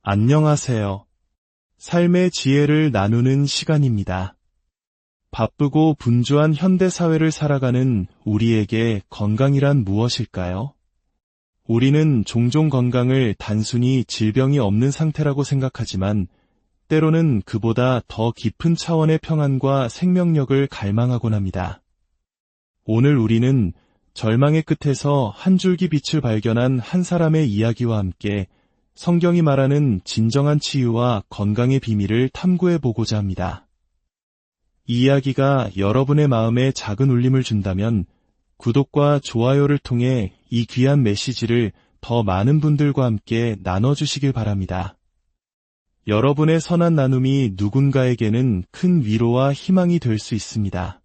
안녕하세요. 삶의 지혜를 나누는 시간입니다. 바쁘고 분주한 현대 사회를 살아가는 우리에게 건강이란 무엇일까요? 우리는 종종 건강을 단순히 질병이 없는 상태라고 생각하지만 때로는 그보다 더 깊은 차원의 평안과 생명력을 갈망하곤 합니다. 오늘 우리는 절망의 끝에서 한 줄기 빛을 발견한 한 사람의 이야기와 함께 성경이 말하는 진정한 치유와 건강의 비밀을 탐구해 보고자 합니다. 이 이야기가 여러분의 마음에 작은 울림을 준다면 구독과 좋아요를 통해 이 귀한 메시지를 더 많은 분들과 함께 나눠주시길 바랍니다. 여러분의 선한 나눔이 누군가에게는 큰 위로와 희망이 될 수 있습니다.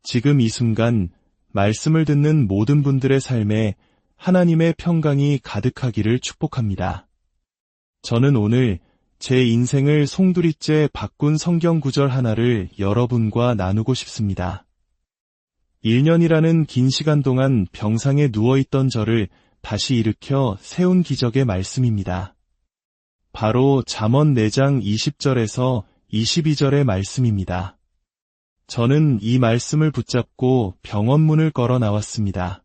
지금 이 순간 말씀을 듣는 모든 분들의 삶에 하나님의 평강이 가득하기를 축복합니다. 저는 오늘 제 인생을 송두리째 바꾼 성경 구절 하나를 여러분과 나누고 싶습니다. 1년이라는 긴 시간 동안 병상에 누워있던 저를 다시 일으켜 세운 기적의 말씀입니다. 바로 잠언 4장 20절에서 22절의 말씀입니다. 저는 이 말씀을 붙잡고 병원문을 걸어 나왔습니다.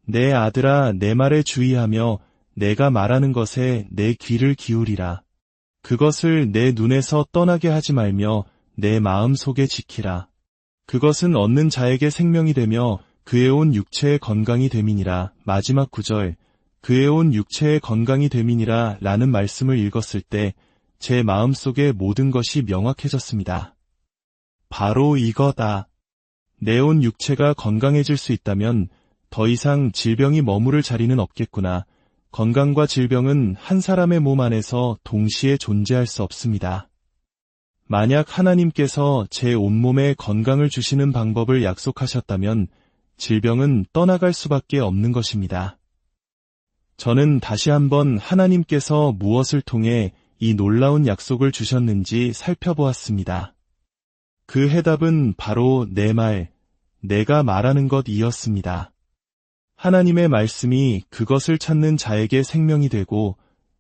내 아들아, 내 말에 주의하며 내가 말하는 것에 내 귀를 기울이라. 그것을 내 눈에서 떠나게 하지 말며 내 마음 속에 지키라. 그것은 얻는 자에게 생명이 되며 그의 온 육체의 건강이 됨이니라. 마지막 구절, 그의 온 육체의 건강이 됨이니라 라는 말씀을 읽었을 때 제 마음 속에 모든 것이 명확해졌습니다. 바로 이거다. 내 온 육체가 건강해질 수 있다면 더 이상 질병이 머무를 자리는 없겠구나. 건강과 질병은 한 사람의 몸 안에서 동시에 존재할 수 없습니다. 만약 하나님께서 제 온몸에 건강을 주시는 방법을 약속하셨다면 질병은 떠나갈 수밖에 없는 것입니다. 저는 다시 한번 하나님께서 무엇을 통해 이 놀라운 약속을 주셨는지 살펴보았습니다. 그 해답은 바로 내 말, 내가 말하는 것이었습니다. 하나님의 말씀이 그것을 찾는 자에게 생명이 되고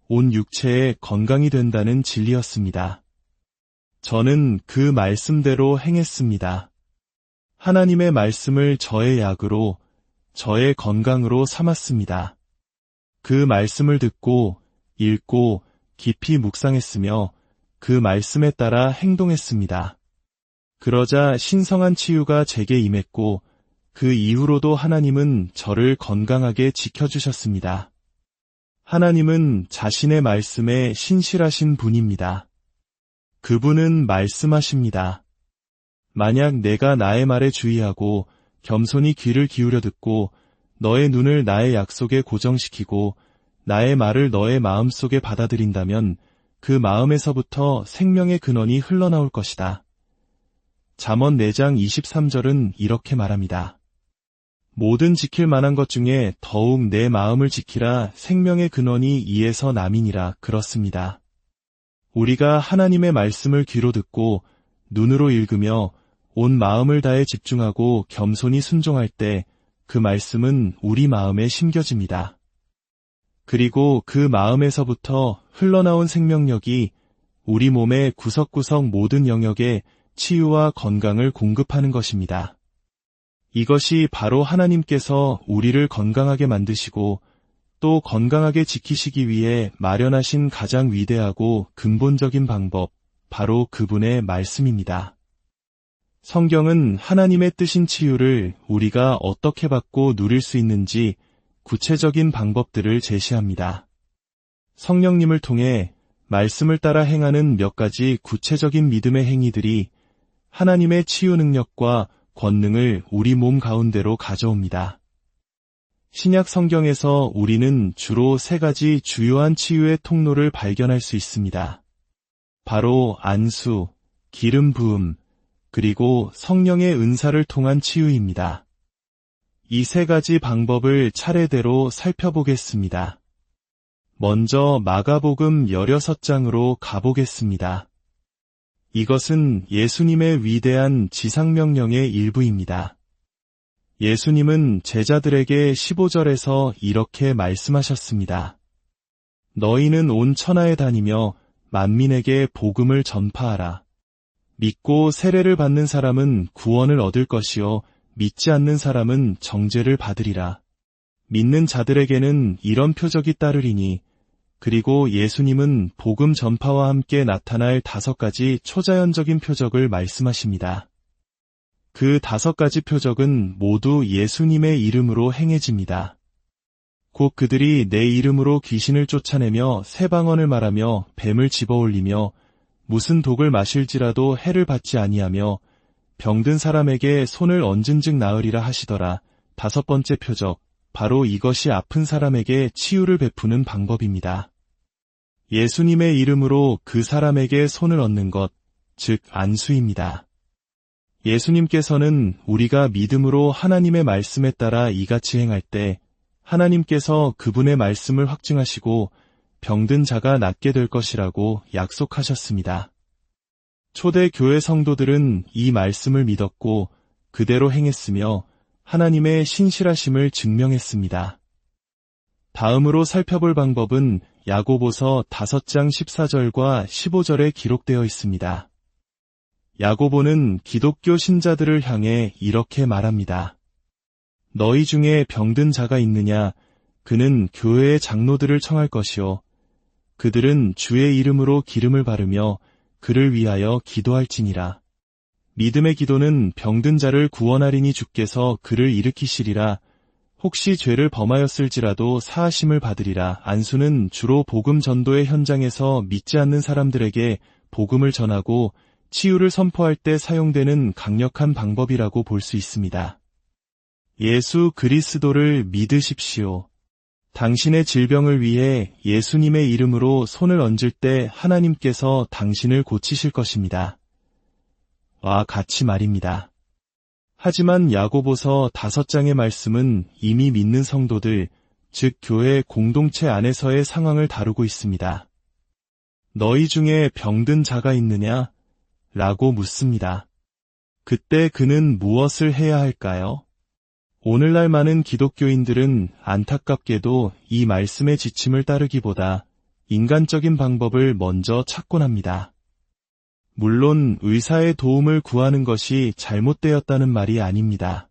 온 육체에 건강이 된다는 진리였습니다. 저는 그 말씀대로 행했습니다. 하나님의 말씀을 저의 약으로, 저의 건강으로 삼았습니다. 그 말씀을 듣고, 읽고, 깊이 묵상했으며 그 말씀에 따라 행동했습니다. 그러자 신성한 치유가 제게 임했고 그 이후로도 하나님은 저를 건강하게 지켜주셨습니다. 하나님은 자신의 말씀에 신실하신 분입니다. 그분은 말씀하십니다. 만약 내가 나의 말에 주의하고 겸손히 귀를 기울여 듣고 너의 눈을 나의 약속에 고정시키고 나의 말을 너의 마음속에 받아들인다면 그 마음에서부터 생명의 근원이 흘러나올 것이다. 잠언 4장 23절은 이렇게 말합니다. 모든 지킬 만한 것 중에 더욱 내 마음을 지키라. 생명의 근원이 이에서 남이니라. 그렇습니다. 우리가 하나님의 말씀을 귀로 듣고 눈으로 읽으며 온 마음을 다해 집중하고 겸손히 순종할 때 그 말씀은 우리 마음에 심겨집니다. 그리고 그 마음에서부터 흘러나온 생명력이 우리 몸의 구석구석 모든 영역에 치유와 건강을 공급하는 것입니다. 이것이 바로 하나님께서 우리를 건강하게 만드시고 또 건강하게 지키시기 위해 마련하신 가장 위대하고 근본적인 방법, 바로 그분의 말씀입니다. 성경은 하나님의 뜻인 치유를 우리가 어떻게 받고 누릴 수 있는지 구체적인 방법들을 제시합니다. 성령님을 통해 말씀을 따라 행하는 몇 가지 구체적인 믿음의 행위들이 하나님의 치유 능력과 권능을 우리 몸 가운데로 가져옵니다. 신약 성경에서 우리는 주로 3가지 주요한 치유의 통로를 발견할 수 있습니다. 바로 안수, 기름 부음, 그리고 성령의 은사를 통한 치유입니다. 이 3가지 방법을 차례대로 살펴보겠습니다. 먼저 마가복음 16장으로 가보겠습니다. 이것은 예수님의 위대한 지상명령의 일부입니다. 예수님은 제자들에게 15절에서 이렇게 말씀하셨습니다. 너희는 온 천하에 다니며 만민에게 복음을 전파하라. 믿고 세례를 받는 사람은 구원을 얻을 것이요 믿지 않는 사람은 정죄를 받으리라. 믿는 자들에게는 이런 표적이 따르리니 그리고 예수님은 복음 전파와 함께 나타날 5가지 초자연적인 표적을 말씀하십니다. 그 5가지 표적은 모두 예수님의 이름으로 행해집니다. 곧 그들이 내 이름으로 귀신을 쫓아내며 새 방언을 말하며 뱀을 집어올리며 무슨 독을 마실지라도 해를 받지 아니하며 병든 사람에게 손을 얹은즉 나으리라 하시더라. 5번째 표적, 바로 이것이 아픈 사람에게 치유를 베푸는 방법입니다. 예수님의 이름으로 그 사람에게 손을 얹는 것, 즉 안수입니다. 예수님께서는 우리가 믿음으로 하나님의 말씀에 따라 이같이 행할 때 하나님께서 그분의 말씀을 확증하시고 병든 자가 낫게 될 것이라고 약속하셨습니다. 초대 교회 성도들은 이 말씀을 믿었고 그대로 행했으며 하나님의 신실하심을 증명했습니다. 다음으로 살펴볼 방법은 야고보서 5장 14절과 15절에 기록되어 있습니다. 야고보는 기독교 신자들을 향해 이렇게 말합니다. 너희 중에 병든 자가 있느냐? 그는 교회의 장로들을 청할 것이요. 그들은 주의 이름으로 기름을 바르며 그를 위하여 기도할지니라. 믿음의 기도는 병든 자를 구원하리니 주께서 그를 일으키시리라. 혹시 죄를 범하였을지라도 사하심을 받으리라. 안수는 주로 복음 전도의 현장에서 믿지 않는 사람들에게 복음을 전하고 치유를 선포할 때 사용되는 강력한 방법이라고 볼 수 있습니다. 예수 그리스도를 믿으십시오. 당신의 질병을 위해 예수님의 이름으로 손을 얹을 때 하나님께서 당신을 고치실 것입니다. 와 같이 말입니다. 하지만 야고보서 5장의 말씀은 이미 믿는 성도들, 즉 교회 공동체 안에서의 상황을 다루고 있습니다. 너희 중에 병든 자가 있느냐? 라고 묻습니다. 그때 그는 무엇을 해야 할까요? 오늘날 많은 기독교인들은 안타깝게도 이 말씀의 지침을 따르기보다 인간적인 방법을 먼저 찾곤 합니다. 물론 의사의 도움을 구하는 것이 잘못되었다는 말이 아닙니다.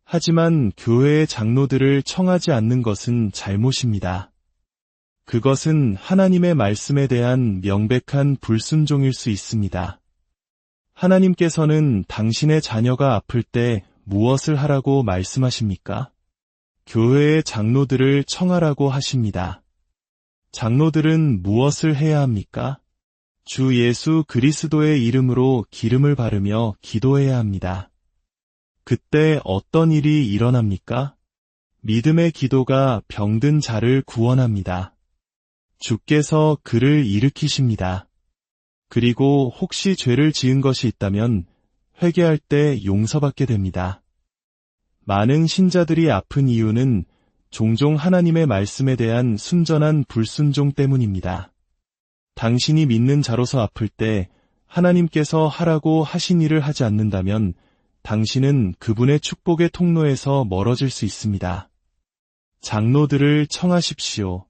하지만 교회의 장로들을 청하지 않는 것은 잘못입니다. 그것은 하나님의 말씀에 대한 명백한 불순종일 수 있습니다. 하나님께서는 당신의 자녀가 아플 때 무엇을 하라고 말씀하십니까? 교회의 장로들을 청하라고 하십니다. 장로들은 무엇을 해야 합니까? 주 예수 그리스도의 이름으로 기름을 바르며 기도해야 합니다. 그때 어떤 일이 일어납니까? 믿음의 기도가 병든 자를 구원합니다. 주께서 그를 일으키십니다. 그리고 혹시 죄를 지은 것이 있다면 회개할 때 용서받게 됩니다. 많은 신자들이 아픈 이유는 종종 하나님의 말씀에 대한 순전한 불순종 때문입니다. 당신이 믿는 자로서 아플 때 하나님께서 하라고 하신 일을 하지 않는다면 당신은 그분의 축복의 통로에서 멀어질 수 있습니다. 장로들을 청하십시오.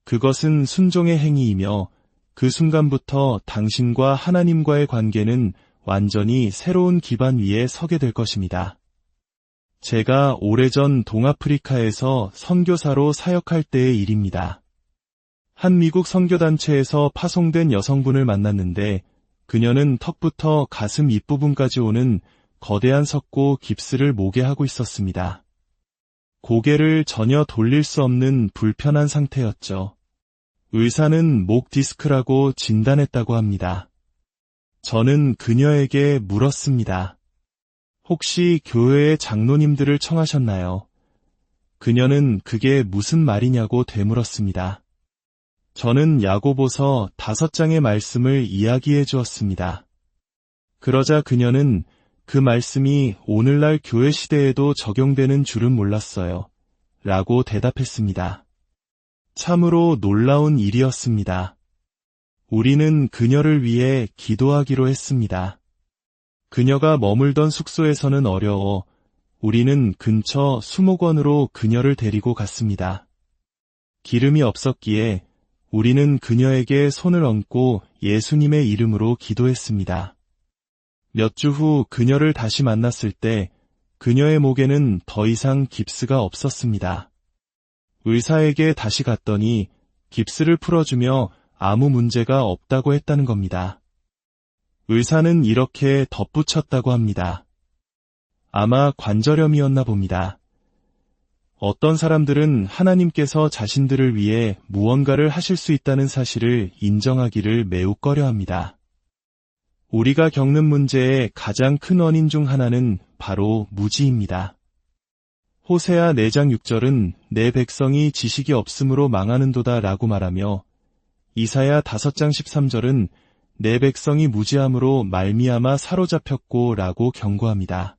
그것은 순종의 행위이며 그 순간부터 당신과 하나님과의 관계는 완전히 새로운 기반 위에 서게 될 것입니다. 제가 오래전 동아프리카에서 선교사로 사역할 때의 일입니다. 한 미국 선교단체에서 파송된 여성분을 만났는데 그녀는 턱부터 가슴 윗부분까지 오는 거대한 석고 깁스를 목에 하고 있었습니다. 고개를 전혀 돌릴 수 없는 불편한 상태였죠. 의사는 목 디스크라고 진단했다고 합니다. 저는 그녀에게 물었습니다. 혹시 교회의 장로님들을 청하셨나요? 그녀는 그게 무슨 말이냐고 되물었습니다. 저는 야고보서 5장의 말씀을 이야기해 주었습니다. 그러자 그녀는 그 말씀이 오늘날 교회 시대에도 적용되는 줄은 몰랐어요. 라고 대답했습니다. 참으로 놀라운 일이었습니다. 우리는 그녀를 위해 기도하기로 했습니다. 그녀가 머물던 숙소에서는 어려워 우리는 근처 수목원으로 그녀를 데리고 갔습니다. 기름이 없었기에 우리는 그녀에게 손을 얹고 예수님의 이름으로 기도했습니다. 몇 주 후 그녀를 다시 만났을 때 그녀의 목에는 더 이상 깁스가 없었습니다. 의사에게 다시 갔더니 깁스를 풀어주며 아무 문제가 없다고 했다는 겁니다. 의사는 이렇게 덧붙였다고 합니다. 아마 관절염이었나 봅니다. 어떤 사람들은 하나님께서 자신들을 위해 무언가를 하실 수 있다는 사실을 인정하기를 매우 꺼려합니다. 우리가 겪는 문제의 가장 큰 원인 중 하나는 바로 무지입니다. 호세아 4장 6절은 내 백성이 지식이 없으므로 망하는도다 라고 말하며 이사야 5장 13절은 내 백성이 무지함으로 말미암아 사로잡혔고 라고 경고합니다.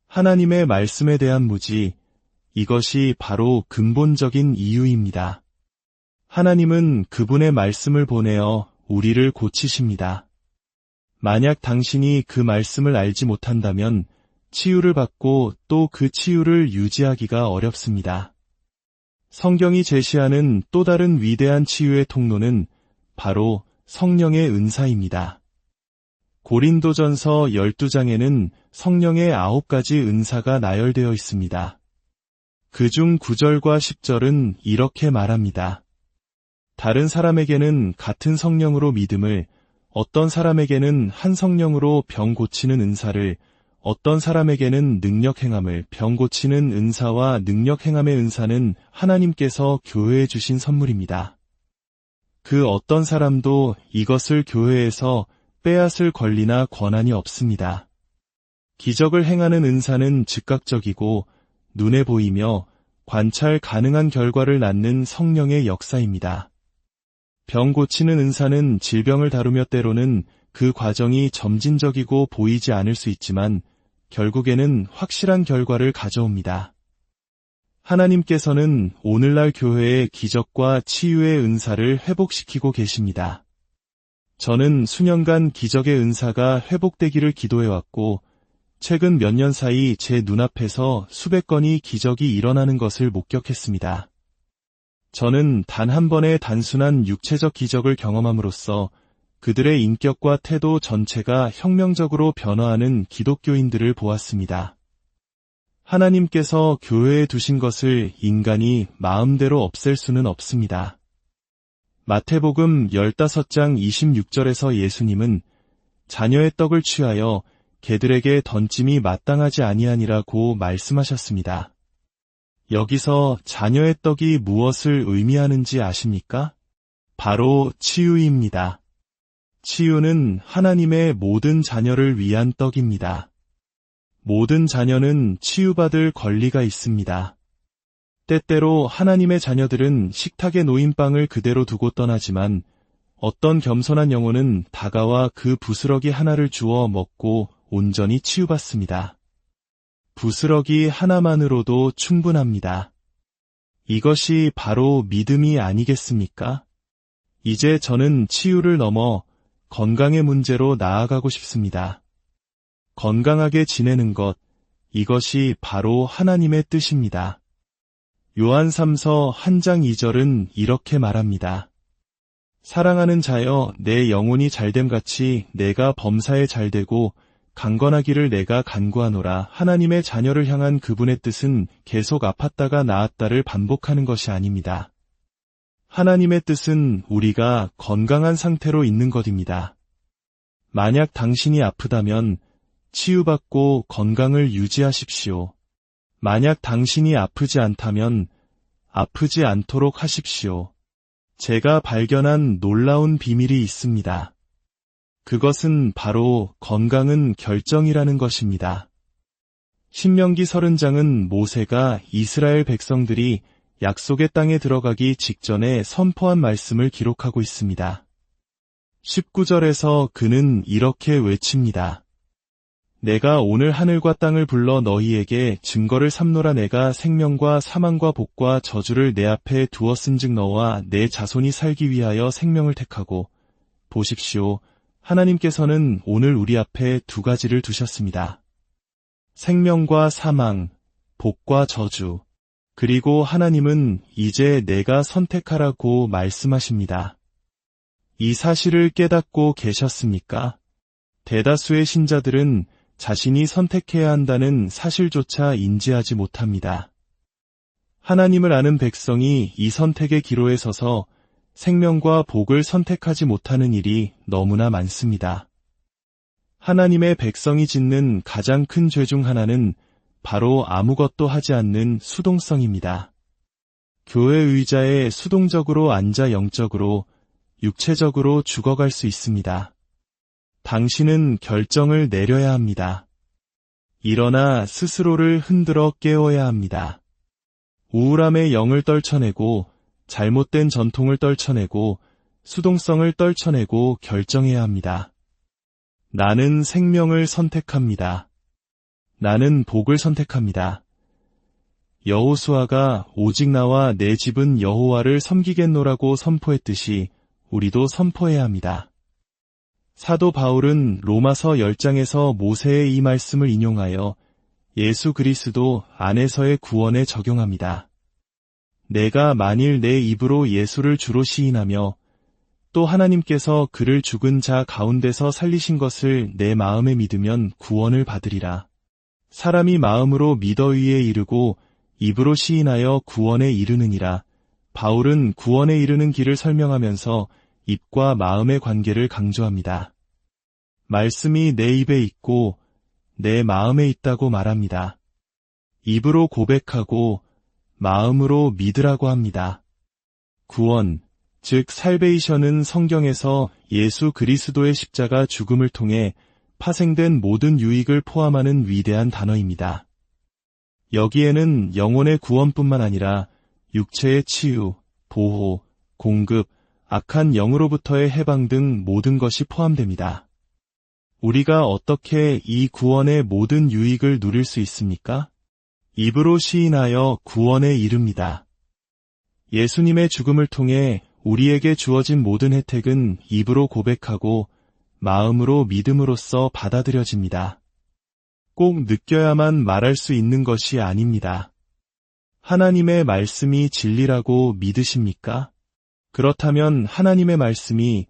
하나님의 말씀에 대한 무지, 이것이 바로 근본적인 이유입니다. 하나님은 그분의 말씀을 보내어 우리를 고치십니다. 만약 당신이 그 말씀을 알지 못한다면 치유를 받고 또 그 치유를 유지하기가 어렵습니다. 성경이 제시하는 또 다른 위대한 치유의 통로는 바로 성령의 은사입니다. 고린도전서 12장에는 성령의 9가지 은사가 나열되어 있습니다. 그중 9절과 10절은 이렇게 말합니다. 다른 사람에게는 같은 성령으로 믿음을, 어떤 사람에게는 한 성령으로 병 고치는 은사를, 어떤 사람에게는 능력 행함을, 병 고치는 은사와 능력 행함의 은사는 하나님께서 교회에 주신 선물입니다. 그 어떤 사람도 이것을 교회에서 빼앗을 권리나 권한이 없습니다. 기적을 행하는 은사는 즉각적이고 눈에 보이며 관찰 가능한 결과를 낳는 성령의 역사입니다. 병 고치는 은사는 질병을 다루며 때로는 그 과정이 점진적이고 보이지 않을 수 있지만 결국에는 확실한 결과를 가져옵니다. 하나님께서는 오늘날 교회의 기적과 치유의 은사를 회복시키고 계십니다. 저는 수년간 기적의 은사가 회복되기를 기도해왔고 최근 몇 년 사이 제 눈앞에서 수백 건의 기적이 일어나는 것을 목격했습니다. 저는 단 한 번의 단순한 육체적 기적을 경험함으로써 그들의 인격과 태도 전체가 혁명적으로 변화하는 기독교인들을 보았습니다. 하나님께서 교회에 두신 것을 인간이 마음대로 없앨 수는 없습니다. 마태복음 15장 26절에서 예수님은 자녀의 떡을 취하여 개들에게 던짐이 마땅하지 아니하니라고 말씀하셨습니다. 여기서 자녀의 떡이 무엇을 의미하는지 아십니까? 바로 치유입니다. 치유는 하나님의 모든 자녀를 위한 떡입니다. 모든 자녀는 치유받을 권리가 있습니다. 때때로 하나님의 자녀들은 식탁에 놓인 빵을 그대로 두고 떠나지만 어떤 겸손한 영혼은 다가와 그 부스러기 하나를 주워 먹고 온전히 치유받습니다. 부스러기 하나만으로도 충분합니다. 이것이 바로 믿음이 아니겠습니까? 이제 저는 치유를 넘어 건강의 문제로 나아가고 싶습니다. 건강하게 지내는 것, 이것이 바로 하나님의 뜻입니다. 요한 3서 1장 2절은 이렇게 말합니다. 사랑하는 자여, 내 영혼이 잘됨같이 내가 범사에 잘되고 강건하기를 내가 간구하노라. 하나님의 자녀를 향한 그분의 뜻은 계속 아팠다가 나았다를 반복하는 것이 아닙니다. 하나님의 뜻은 우리가 건강한 상태로 있는 것입니다. 만약 당신이 아프다면 치유받고 건강을 유지하십시오. 만약 당신이 아프지 않다면 아프지 않도록 하십시오. 제가 발견한 놀라운 비밀이 있습니다. 그것은 바로 건강은 결정이라는 것입니다. 신명기 30장은 모세가 이스라엘 백성들이 약속의 땅에 들어가기 직전에 선포한 말씀을 기록하고 있습니다. 19절에서 그는 이렇게 외칩니다. 내가 오늘 하늘과 땅을 불러 너희에게 증거를 삼노라. 내가 생명과 사망과 복과 저주를 내 앞에 두었은즉 너와 내 자손이 살기 위하여 생명을 택하고 보십시오. 하나님께서는 오늘 우리 앞에 두 가지를 두셨습니다. 생명과 사망, 복과 저주. 그리고 하나님은 이제 내가 선택하라고 말씀하십니다. 이 사실을 깨닫고 계셨습니까? 대다수의 신자들은 자신이 선택해야 한다는 사실조차 인지하지 못합니다. 하나님을 아는 백성이 이 선택의 기로에 서서 생명과 복을 선택하지 못하는 일이 너무나 많습니다. 하나님의 백성이 짓는 가장 큰 죄 중 하나는 바로 아무것도 하지 않는 수동성입니다. 교회 의자에 수동적으로 앉아 영적으로, 육체적으로 죽어갈 수 있습니다. 당신은 결정을 내려야 합니다. 일어나 스스로를 흔들어 깨워야 합니다. 우울함의 영을 떨쳐내고, 잘못된 전통을 떨쳐내고, 수동성을 떨쳐내고 결정해야 합니다. 나는 생명을 선택합니다. 나는 복을 선택합니다. 여호수아가 오직 나와 내 집은 여호와를 섬기겠노라고 선포했듯이 우리도 선포해야 합니다. 사도 바울은 로마서 10장에서 모세의 이 말씀을 인용하여 예수 그리스도 안에서의 구원에 적용합니다. 내가 만일 내 입으로 예수를 주로 시인하며 또 하나님께서 그를 죽은 자 가운데서 살리신 것을 내 마음에 믿으면 구원을 받으리라. 사람이 마음으로 믿어 의에 이르고 입으로 시인하여 구원에 이르느니라. 바울은 구원에 이르는 길을 설명하면서 입과 마음의 관계를 강조합니다. 말씀이 내 입에 있고 내 마음에 있다고 말합니다. 입으로 고백하고 마음으로 믿으라고 합니다. 구원, 즉 살베이션은 성경에서 예수 그리스도의 십자가 죽음을 통해 파생된 모든 유익을 포함하는 위대한 단어입니다. 여기에는 영혼의 구원뿐만 아니라 육체의 치유, 보호, 공급, 악한 영으로부터의 해방 등 모든 것이 포함됩니다. 우리가 어떻게 이 구원의 모든 유익을 누릴 수 있습니까? 입으로 시인하여 구원에 이릅니다. 예수님의 죽음을 통해 우리에게 주어진 모든 혜택은 입으로 고백하고 마음으로 믿음으로써 받아들여집니다. 꼭 느껴야만 말할 수 있는 것이 아닙니다. 하나님의 말씀이 진리라고 믿으십니까? 그렇다면 하나님의 말씀이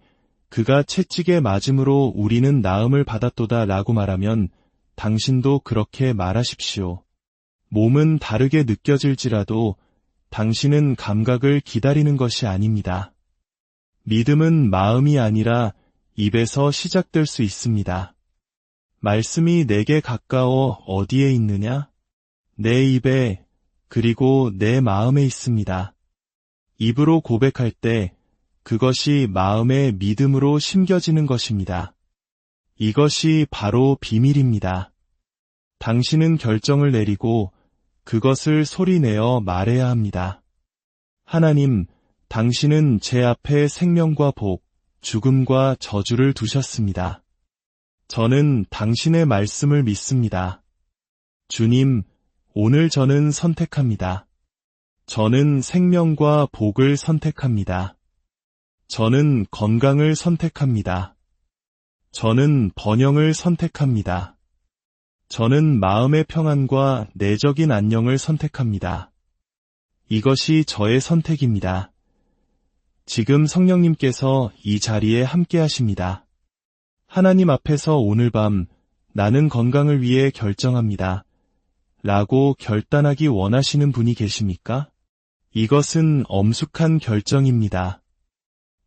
그가 채찍에 맞음으로 우리는 나음을 받았도다 라고 말하면 당신도 그렇게 말하십시오. 몸은 다르게 느껴질지라도 당신은 감각을 기다리는 것이 아닙니다. 믿음은 마음이 아니라 입에서 시작될 수 있습니다. 말씀이 내게 가까워 어디에 있느냐? 내 입에 그리고 내 마음에 있습니다. 입으로 고백할 때 그것이 마음의 믿음으로 심겨지는 것입니다. 이것이 바로 비밀입니다. 당신은 결정을 내리고 그것을 소리내어 말해야 합니다. 하나님, 당신은 제 앞에 생명과 복, 죽음과 저주를 두셨습니다. 저는 당신의 말씀을 믿습니다. 주님, 오늘 저는 선택합니다. 저는 생명과 복을 선택합니다. 저는 건강을 선택합니다. 저는 번영을 선택합니다. 저는 마음의 평안과 내적인 안녕을 선택합니다. 이것이 저의 선택입니다. 지금 성령님께서 이 자리에 함께 하십니다. 하나님 앞에서 오늘 밤 나는 건강을 위해 결정합니다. 라고 결단하기 원하시는 분이 계십니까? 이것은 엄숙한 결정입니다.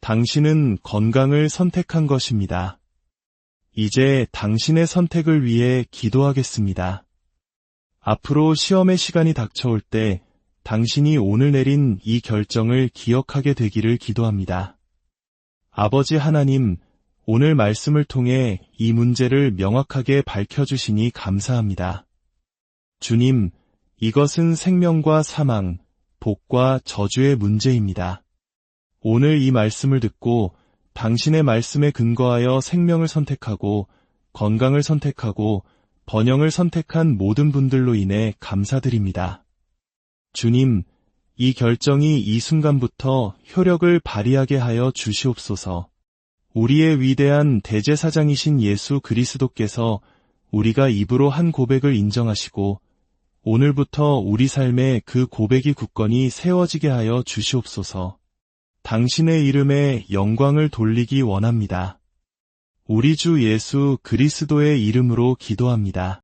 당신은 건강을 선택한 것입니다. 이제 당신의 선택을 위해 기도하겠습니다. 앞으로 시험의 시간이 닥쳐올 때 당신이 오늘 내린 이 결정을 기억하게 되기를 기도합니다. 아버지 하나님, 오늘 말씀을 통해 이 문제를 명확하게 밝혀주시니 감사합니다. 주님, 이것은 생명과 사망, 복과 저주의 문제입니다. 오늘 이 말씀을 듣고 당신의 말씀에 근거하여 생명을 선택하고 건강을 선택하고 번영을 선택한 모든 분들로 인해 감사드립니다. 주님, 이 결정이 이 순간부터 효력을 발휘하게 하여 주시옵소서. 우리의 위대한 대제사장이신 예수 그리스도께서 우리가 입으로 한 고백을 인정하시고 오늘부터 우리 삶에 그 고백이 굳건히 세워지게 하여 주시옵소서. 당신의 이름에 영광을 돌리기 원합니다. 우리 주 예수 그리스도의 이름으로 기도합니다.